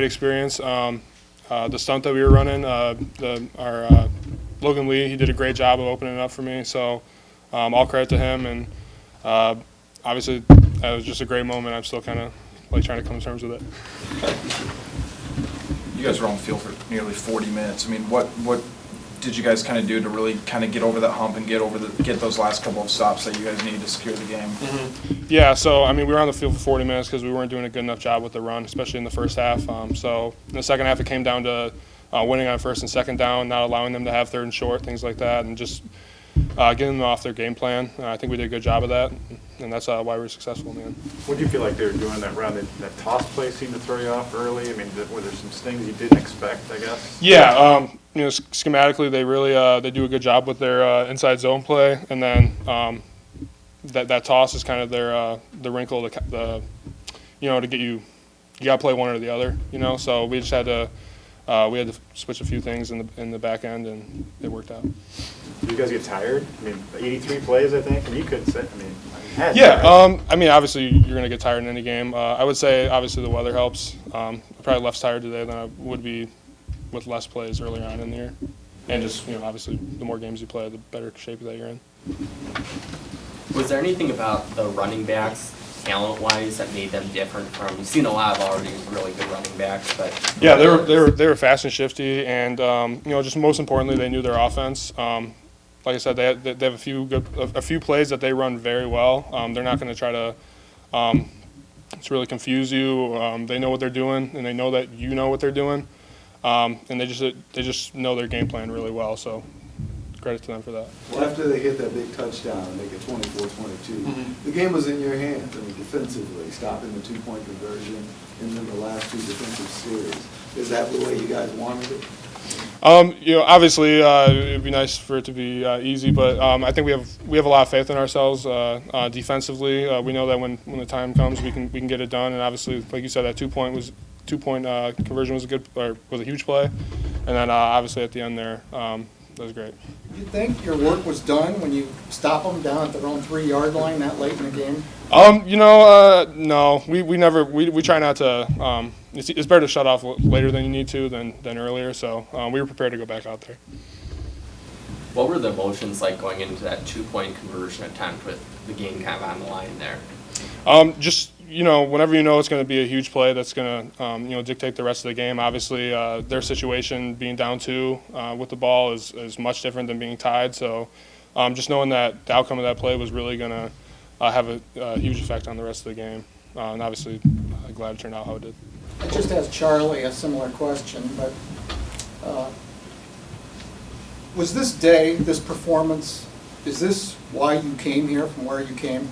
experience. The stunt that we were running, our Logan Lee, he did a great job of opening it up for me. So all credit to him. And obviously, that was just a great moment. I'm still kind of like trying to come to terms with it. You guys were on the field for nearly 40 minutes. I mean, what did you guys kind of do to really kind of get over that hump and get those last couple of stops that you guys needed to secure the game? Mm-hmm. Yeah, so I mean, we were on the field for 40 minutes because we weren't doing a good enough job with the run, especially in the first half. So in the second half, it came down to winning on first and second down, not allowing them to have third and short, things like that, and just getting them off their game plan. I think we did a good job of that, and that's why we were successschul in the end. What do you feel like they were doing that round? That toss play seemed to throw you off early. I mean, were there some things you didn't expect, I guess? Yeah, schematically, they really they do a good job with their inside zone play, and then that toss is kind of their the wrinkle, to get you got to play one or the other, So we just had to switch a few things in the back end, and it worked out. Did you guys get tired? I mean, 83 plays, I think, and you could say, I mean, obviously you're going to get tired in any game. I would say obviously the weather helps. I'm probably less tired today than I would be with less plays earlier on in the year. And just, obviously the more games you play, the better shape that you're in. Was there anything about the running backs, talent-wise, that made them different from? You've seen a lot of already really good running backs, but yeah, they were fast and shifty, and just most importantly, they knew their offense. Like I said, they have a few plays that they run very well. They're not going to try to really confuse you. They know what they're doing, and they know that you know what they're doing, and they just know their game plan really well. So credit to them for that. Well, after they hit that big touchdown and make it 24-22, the game was in your hands. I mean, defensively, stopping the two-point conversion, and then the last two defensive series. Is that the way you guys wanted it? Obviously, it'd be nice for it to be easy, but I think we have a lot of faith in ourselves defensively. We know that when the time comes, we can get it done. And obviously, like you said, that two-point conversion was a huge play, and then obviously at the end there, that was great. You think your work was done when you stop them down at their own 3-yard line that late in the game? No. We try not to. It's better to shut off later than you need to than earlier. So we were prepared to go back out there. What were the emotions like going into that 2-point conversion attempt with the game kind of on the line there? Just whenever it's going to be a huge play that's going to dictate the rest of the game. Obviously, their situation being down 2 with the ball is much different than being tied. So just knowing that the outcome of that play was really going to have a huge effect on the rest of the game. And obviously, I'm glad it turned out how it did. I just asked Charlie a similar question, but was this day, this performance, is this why you came here from where you came?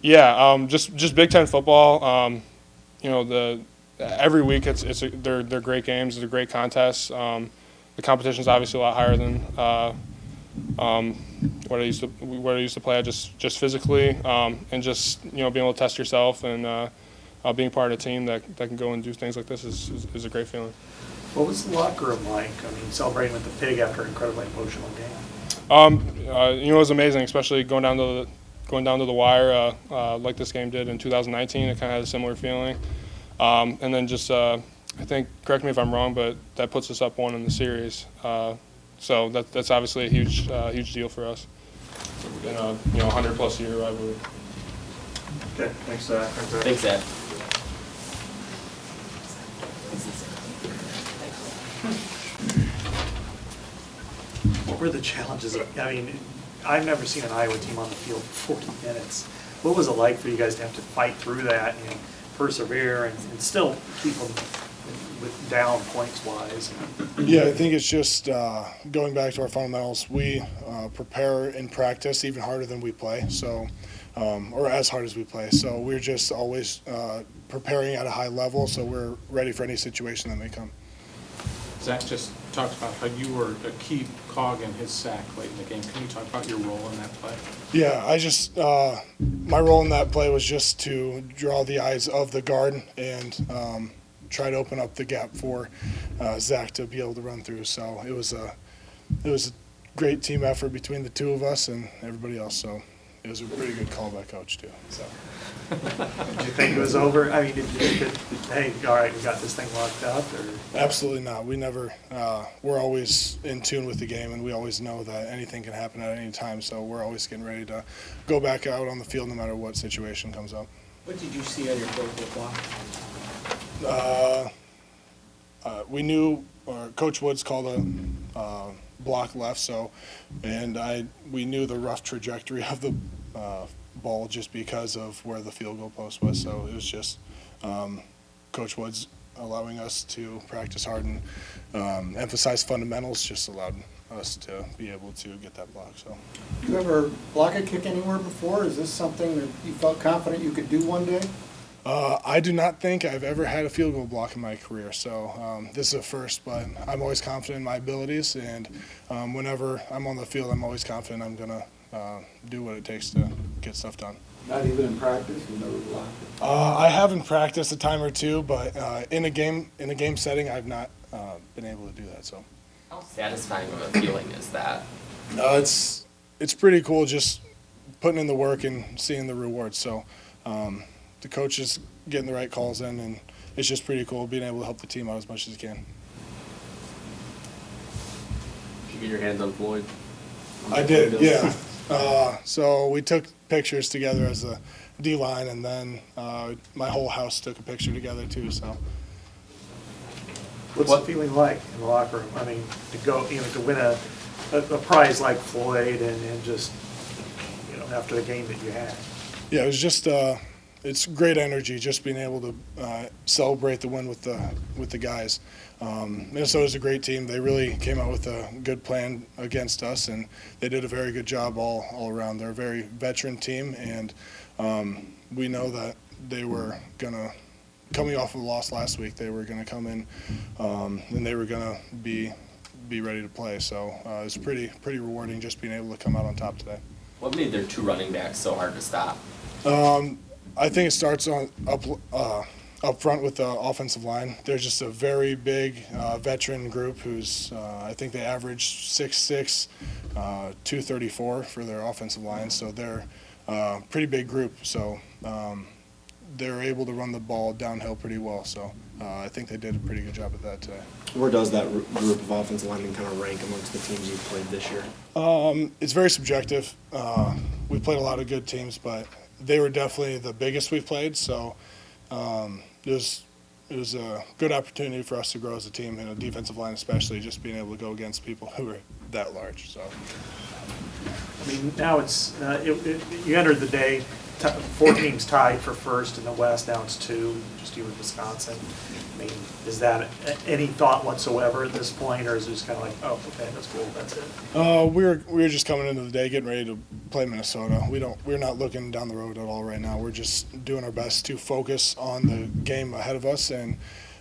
Yeah, just Big Ten football. Every week they're great games. They're great contests. The competition's obviously a lot higher than what I used to play. Just physically, and just being able to test yourself and being part of a team that can go and do things like this is a great feeling. What was the locker room like? I mean, celebrating with the Pig after an incredibly emotional game. It was amazing, especially going down to the wire like this game did in 2019. It kind of had a similar feeling. And then just, I think, correct me if I'm wrong, but that puts us up 1 in the series. So that's obviously a huge deal for us. In a 100+ year rivalry. Okay, thanks, Zach. Thanks, Zach. What were the challenges? I mean, I've never seen an Iowa team on the field for 40 minutes. What was it like for you guys to have to fight through that and persevere and still keep them down points-wise? Yeah, I think it's just going back to our fundamentals. We prepare in practice even harder than we play, so or as hard as we play. So we're just always preparing at a high level, so we're ready for any situation that may come. Zach just talked about how you were a key cog in his sack late in the game. Can you talk about your role in that play? Yeah, I just my role in that play was just to draw the eyes of the guard and try to open up the gap for Zach to be able to run through. So it was a great team effort between the two of us and everybody else. So it was a pretty good call by coach too. So Did you think it was over? I mean, did you think that, hey, all right, we got this thing locked up, or? absolutely not. We never. We're always in tune with the game, and we always know that anything can happen at any time. So we're always getting ready to go back out on the field no matter what situation comes up. What did you see on your field goal block? We knew, or Coach Woods called a block left, so, and we knew the rough trajectory of the ball just because of where the field goal post was. So it was just Coach Woods allowing us to practice hard and emphasize fundamentals just allowed us to be able to get that block. So You ever block a kick anywhere before? Is this something that you felt confident you could do one day? I do not think I've ever had a field goal block in my career, so this is a first, but I'm always confident in my abilities, and whenever I'm on the field, I'm always confident I'm going to do what it takes to get stuff done. Not even in practice, you never blocked it? I haven't practiced a time or two, but in a game setting, I've not been able to do that. So How satisfying of a feeling is that? it's pretty cool just putting in the work and seeing the rewards. So the coach is getting the right calls in, and it's just pretty cool being able to help the team out as much as you can. Did you get your hands on Floyd? I did, yeah. So we took pictures together as a D-line, and then my whole house took a picture together too. So What's the feeling like in the locker room? I mean, to go, to win a prize like Floyd and just, after the game that you had. yeah, it was just it's great energy just being able to celebrate the win with the guys. Minnesota's a great team. They really came out with a good plan against us, and they did a very good job all around. They're a very veteran team, and we know that they were coming off of a loss last week, they were going to come in and they were going to be ready to play. So it was pretty rewarding just being able to come out on top today. What made their two running backs so hard to stop? I think it starts up front with the offensive line. They're just a very big veteran group who's, I think they average 6'6", 234 for their offensive line. So they're a pretty big group. So they're able to run the ball downhill pretty well. So I think they did a pretty good job at that today. Where does that group of offensive linemen kind of rank amongst the teams you've played this year? It's very subjective. We played a lot of good teams, but they were definitely the biggest we've played. So it was a good opportunity for us to grow as a team, and a defensive line especially, just being able to go against people who are that large. So I mean, now it's, you entered the day, 4 teams tied for first in the West, now it's 2, just you and Wisconsin. I mean, is that any thought whatsoever at this point, or is it just kind of like, oh, okay, that's cool, that's it? we were just coming into the day getting ready to play Minnesota. We're not looking down the road at all right now. We're just doing our best to focus on the game ahead of us, and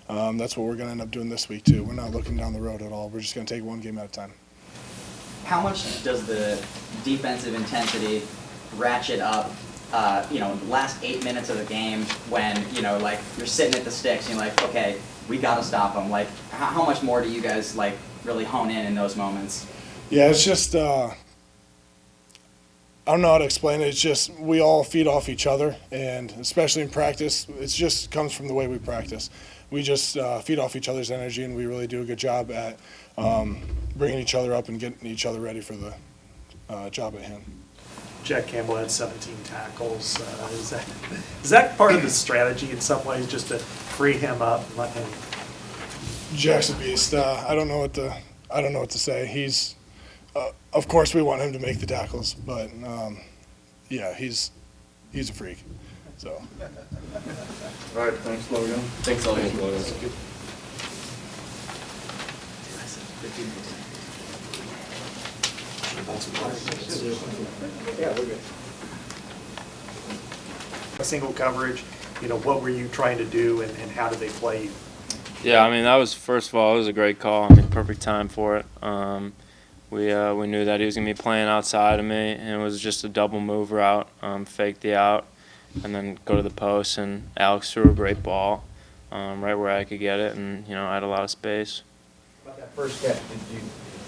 that's what we're going to end up doing this week too. We're not looking down the road at all. We're just going to take one game at a time. How much does the defensive intensity ratchet up, the last 8 minutes of the game when, like, you're sitting at the sticks and you're like, okay, we got to stop them? Like, how much more do you guys, like, really hone in those moments? Yeah, it's just, I don't know how to explain it. It's just we all feed off each other, and especially in practice, it just comes from the way we practice. We just feed off each other's energy, and we really do a good job at bringing each other up and getting each other ready for the job at hand. Jack Campbell had 17 tackles. Is that part of the strategy in some ways, just to free him up and let him? Jack's a beast. I don't know what to say. He's, of course, we want him to make the tackles, but yeah, he's a freak. So. All right, thanks, Logan. Thanks, Logan. Single coverage, what were you trying to do, and how did they play you? Yeah, I mean, that was, first of all, it was a great call. I mean, perfect time for it. We knew that he was going to be playing outside of me, and it was just a double move route, fake the out, and then go to the post, and Alex threw a great ball right where I could get it, and, I had a lot of space. About that first catch,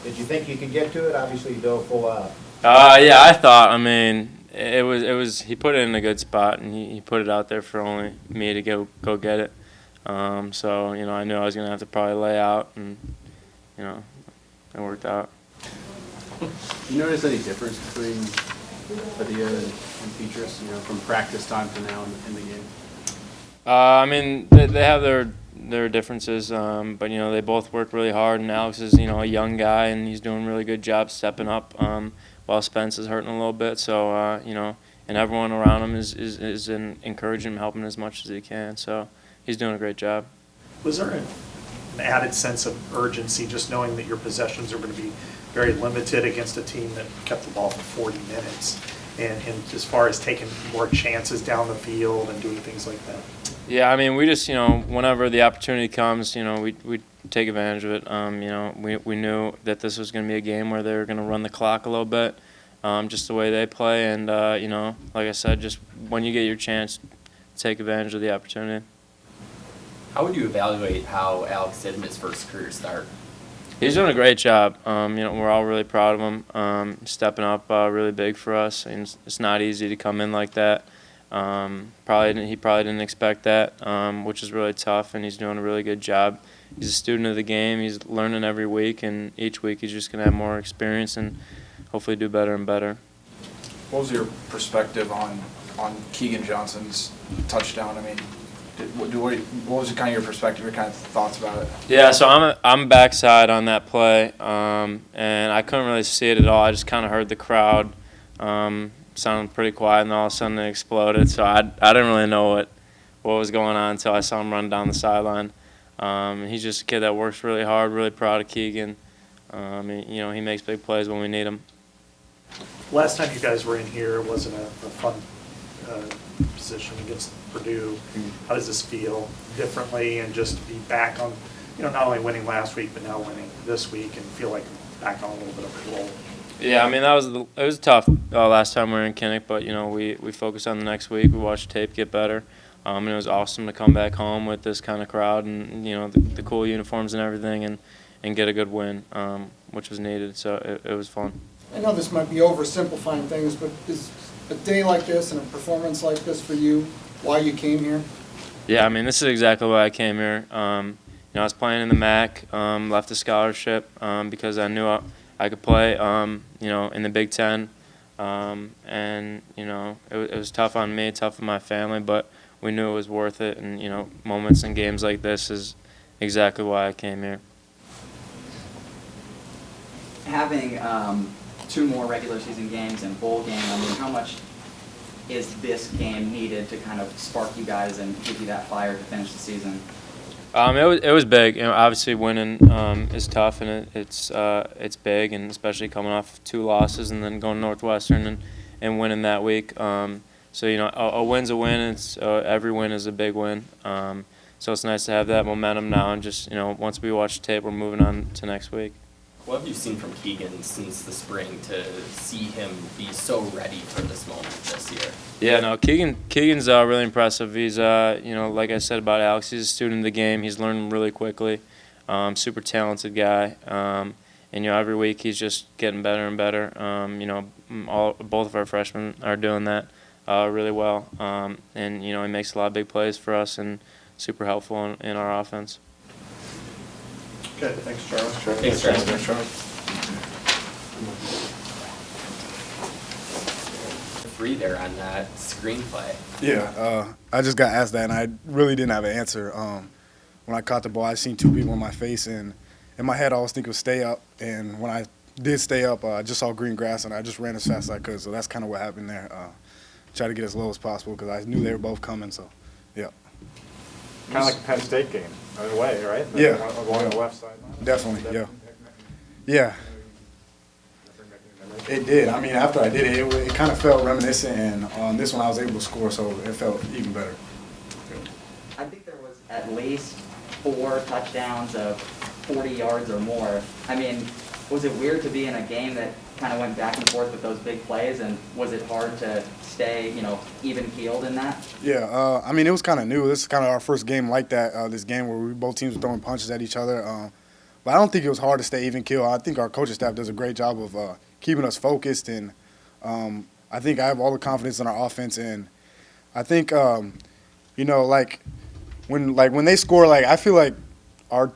did you think you could get to it? Obviously, you dove full out. Yeah, I thought, I mean, he put it in a good spot, and he put it out there for only me to go get it. So, I knew I was going to have to probably lay out, and, it worked out. You notice any difference between Padilla and Petrus, from practice time to now in the game? I mean, they have their differences, but they both work really hard. And Alex is a young guy, and he's doing a really good job stepping up. While Spence is hurting a little bit, so and everyone around him is encouraging him, helping as much as he can. So he's doing a great job. Was there an added sense of urgency just knowing that your possessions are going to be very limited against a team that kept the ball for 40 minutes? And as far as taking more chances down the field and doing things like that? Yeah, I mean, we just, whenever the opportunity comes, we take advantage of it. We knew that this was going to be a game where they were going to run the clock a little bit, just the way they play. And, like I said, just when you get your chance, take advantage of the opportunity. How would you evaluate how Alex did in his first career start? He's doing a great job. We're all really proud of him. Stepping up really big for us. And it's not easy to come in like that. He probably didn't expect that, which is really tough, and he's doing a really good job. He's a student of the game. He's learning every week, and each week he's just going to have more experience and hopefully do better and better. What was your perspective on Keegan Johnson's touchdown? I mean, what was kind of your perspective, your kind of thoughts about it? Yeah, so I'm backside on that play, and I couldn't really see it at all. I just kind of heard the crowd. Sounded pretty quiet, and all of a sudden it exploded. So I didn't really know what was going on until I saw him run down the sideline. He's just a kid that works really hard. Really proud of Keegan. He makes big plays when we need him. Last time you guys were in here, it wasn't a fun position against Purdue. How does this feel differently, and just to be back on, not only winning last week but now winning this week, and feel like back on a little bit of a roll? Yeah, I mean, it was tough last time we were in Kinnick, but we focused on the next week. We watched tape get better, and it was awesome to come back home with this kind of crowd and the cool uniforms and everything, and get a good win, which was needed. So it was fun. I know this might be oversimplifying things, but is a day like this and a performance like this for you why you came here? Yeah, I mean, this is exactly why I came here. I was playing in the MAC, left a scholarship because I knew I could play, in the Big Ten, and it was tough on me, tough on my family, but we knew it was worth it. And moments in games like this is exactly why I came here. Having 2 more regular season games and bowl game, I mean, how much is this game needed to kind of spark you guys and give you that fire to finish the season? It was big. Obviously winning is tough, and it's big, and especially coming off 2 losses and then going to Northwestern and winning that week. So a win's a win. It's every win is a big win. So it's nice to have that momentum now, and just once we watch the tape, we're moving on to next week. What have you seen from Keegan since the spring to see him be so ready for this moment this year? Yeah, no, Keegan's really impressive. He's, like I said about Alex, he's a student of the game. He's learning really quickly. Super talented guy. And, every week he's just getting better and better. Both of our freshmen are doing that really well. And, he makes a lot of big plays for us and super helpful in our offense. Okay, thanks, Charlie. Thanks, Charlie. Thanks, Charlie. Free there on that screenplay. Yeah, I just got asked that, and I really didn't have an answer. When I caught the ball, I seen 2 people in my face, and in my head, I was thinking stay up. And when I did stay up, I just saw green grass, and I just ran as fast as I could. So that's kind of what happened there. Tried to get as low as possible because I knew they were both coming. So, yeah. Kind of like a Penn State game, in a way, right? Yeah. Along the left side. Definitely, yeah. Yeah. It did. I mean, after I did it, it kind of felt reminiscent, and on this one I was able to score, so it felt even better. I think there was at least 4 touchdowns of 40 yards or more. I mean, was it weird to be in a game that kind of went back and forth with those big plays, and was it hard to stay, even-keeled in that? Yeah, I mean, it was kind of new. This is kind of our first game like that, this game where both teams were throwing punches at each other. But I don't think it was hard to stay even-keeled. I think our coaching staff does a great job of keeping us focused, and I think I have all the confidence in our offense, and I think when they score, I feel like our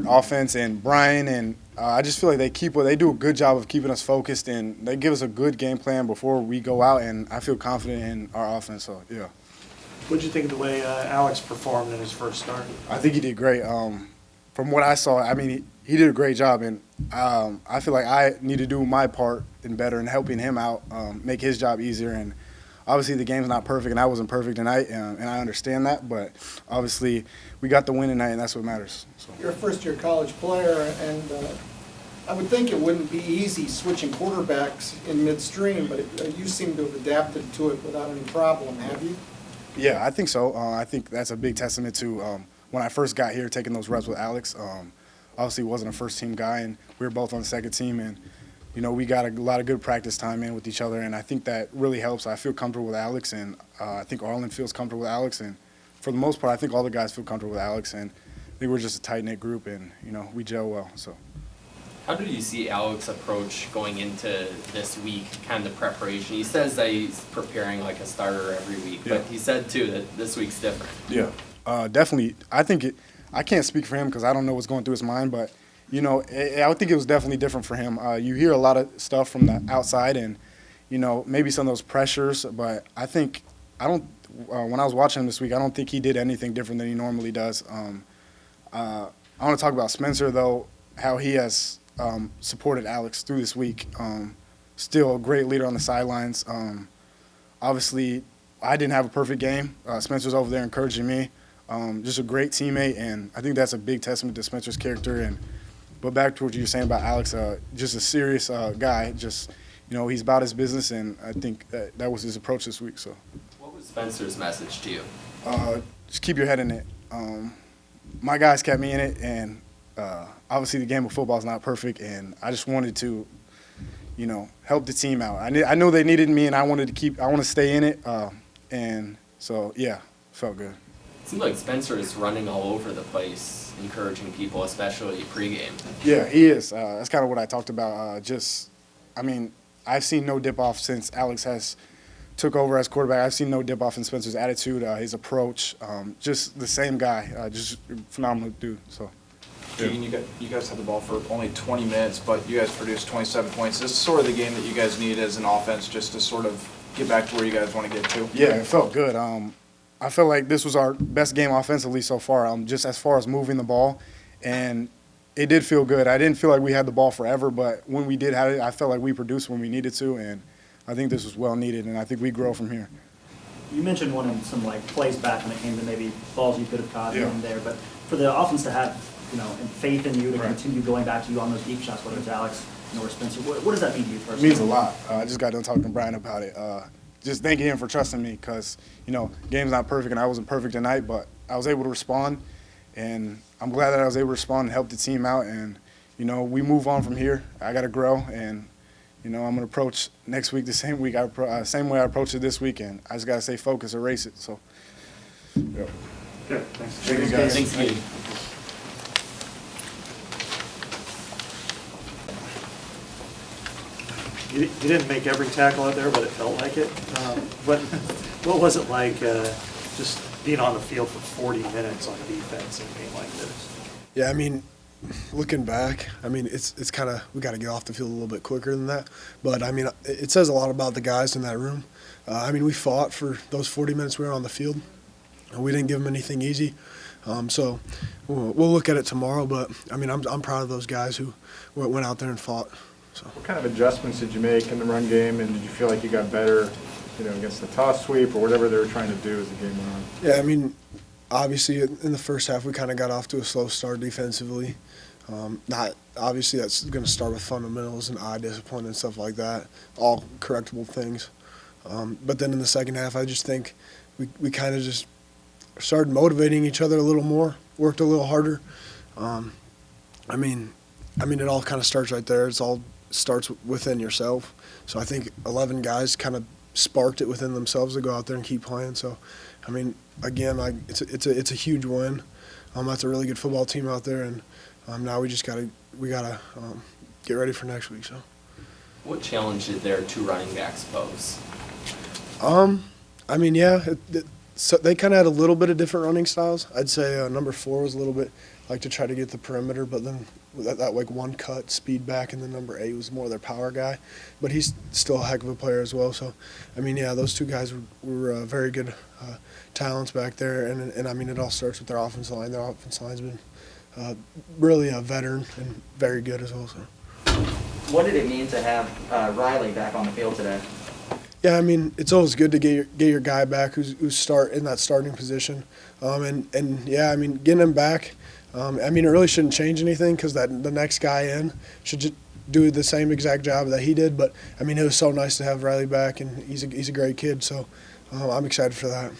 offense and Brian and I just feel like they do a good job of keeping us focused, and they give us a good game plan before we go out, and I feel confident in our offense. So yeah. What did you think of the way Alex performed in his first start? I think he did great. From what I saw, I mean, he did a great job, and I feel like I need to do my part and better in helping him out, make his job easier. And obviously, the game's not perfect, and I wasn't perfect tonight, and I understand that. But obviously, we got the win tonight, and that's what matters. So. You're a first-year college player, and I would think it wouldn't be easy switching quarterbacks in midstream, but you seem to have adapted to it without any problem, have you? Yeah, I think so. I think that's a big testament to when I first got here, taking those reps with Alex. Obviously, wasn't a first-team guy, and we were both on the second team, and we got a lot of good practice time in with each other, and I think that really helps. I feel comfortable with Alex, and I think Arlen feels comfortable with Alex, and for the most part, I think all the guys feel comfortable with Alex, and I think we're just a tight-knit group, and we gel well. So. How did you see Alex approach going into this week, kind of the preparation? He says that he's preparing like a starter every week, but he said too that this week's different. Yeah, definitely. I can't speak for him because I don't know what's going through his mind, but I think it was definitely different for him. You hear a lot of stuff from the outside, and maybe some of those pressures, but when I was watching him this week, I don't think he did anything different than he normally does. I want to talk about Spencer though, how he has supported Alex through this week. Still a great leader on the sidelines. Obviously, I didn't have a perfect game. Spencer's over there encouraging me. Just a great teammate, and I think that's a big testament to Spencer's character. But back to what you were saying about Alex, just a serious guy. Just he's about his business, and I think that was his approach this week. So, what was Spencer's message to you? Just keep your head in it. My guys kept me in it, and obviously the game of football is not perfect, and I just wanted to, help the team out. I know they needed me, and I want to stay in it, and so yeah, felt good. It seems like Spencer is running all over the place, encouraging people, especially pregame. Yeah, he is. That's kind of what I talked about. I've seen no dip off since Alex has took over as quarterback. I've seen no dip off in Spencer's attitude, his approach, just the same guy, just phenomenal dude. So. Keegan, you guys had the ball for only 20 minutes, but you guys produced 27 points. This is sort of the game that you guys need as an offense just to sort of get back to where you guys want to get to. Yeah, it felt good. I felt like this was our best game offensively so far, just as far as moving the ball, and it did feel good. I didn't feel like we had the ball forever, but when we did have it, I felt like we produced when we needed to, and I think this was well needed, and I think we grow from here. You mentioned wanting some plays back when it came to maybe balls you could have caught in there, but for the offense to have and faith in you to continue going back to you on those deep shots, whether it's Alex or Spencer, what does that mean to you personally? It means a lot. I just got done talking to Brian about it. Just thanking him for trusting me because, game's not perfect and I wasn't perfect tonight, but I was able to respond, and I'm glad that I was able to respond and help the team out, and, we move on from here. I got to grow, and, I'm going to approach next week the same way I approached it this week, and I just got to stay focused, erase it. So, yeah. Good, thanks. Thank you, guys. Thanks, Keegan. You didn't make every tackle out there, but it felt like it. What was it like just being on the field for 40 minutes on defense in a game like this? Yeah, looking back, it's kind of, we got to get off the field a little bit quicker than that. But, it says a lot about the guys in that room. We fought for those 40 minutes we were on the field. We didn't give them anything easy. So we'll look at it tomorrow. But, I'm proud of those guys who went out there and fought. So. What kind of adjustments did you make in the run game, and did you feel like you got better, against the toss sweep or whatever they were trying to do as the game went on? Yeah, obviously in the first half we kind of got off to a slow start defensively. Obviously that's going to start with fundamentals and eye discipline and stuff like that, all correctable things. But then in the second half, I just think we kind of just started motivating each other a little more, worked a little harder. It all kind of starts right there. It all starts within yourself. So I think 11 guys kind of sparked it within themselves to go out there and keep playing. So, again, it's a huge win. That's a really good football team out there, and now we just gotta get ready for next week. So, what challenge did their two running backs pose? I mean, yeah, so they kind of had a little bit of different running styles. I'd say number 4 was a little bit like to try to get the perimeter, but then that like one cut speed back, and then number 8 was more their power guy, but he's still a heck of a player as well. So, I mean, yeah, those 2 guys were very good talents back there, and I mean, it all starts with their offensive line. Their offensive line's been really a veteran and very good as well. So. What did it mean to have Riley back on the field today? Yeah, I mean, it's always good to get your guy back who's in that starting position, and yeah, I mean, getting him back. I mean, it really shouldn't change anything because the next guy in should just do the same exact job that he did. But I mean, it was so nice to have Riley back, and he's a great kid. So I'm excited for that.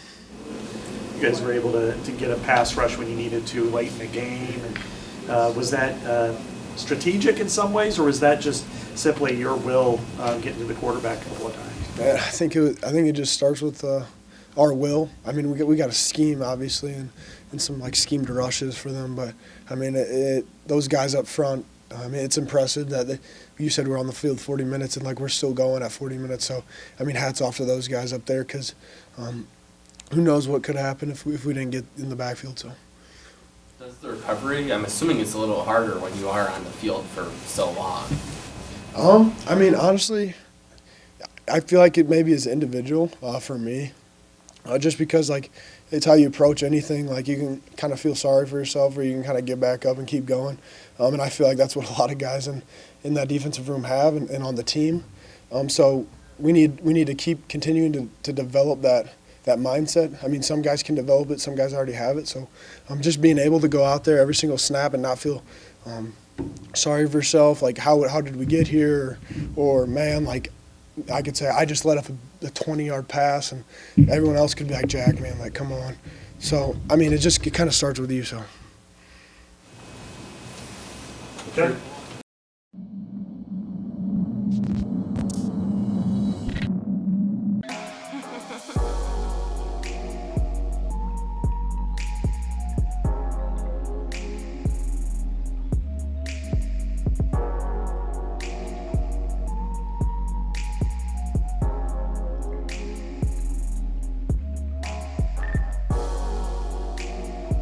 You guys were able to get a pass rush when you needed to late in the game. And, was that strategic in some ways, or was that just simply your will getting to the quarterback a couple of times? I think it just starts with our will. I mean, we got a scheme obviously, and some like schemed rushes for them. But I mean, those guys up front. I mean, it's impressive that you said we're on the field 40 minutes, and like we're still going at 40 minutes. So I mean, hats off to those guys up there, because who knows what could happen if we didn't get in the backfield. So. Does the recovery, I'm assuming it's a little harder when you are on the field for so long. I mean, honestly, I feel like it maybe is individual for me, just because like it's how you approach anything. Like you can kind of feel sorry for yourself, or you can kind of get back up and keep going. And I feel like that's what a lot of guys in that defensive room have, and on the team. So we need to keep continuing to develop that mindset. I mean, some guys can develop it, some guys already have it. So just being able to go out there every single snap and not feel sorry for yourself, like how did we get here, or man, like I could say I just let up a 20-yard pass, and everyone else could be like, Jack, man, like come on. So I mean, it kind of starts with you. So. Okay.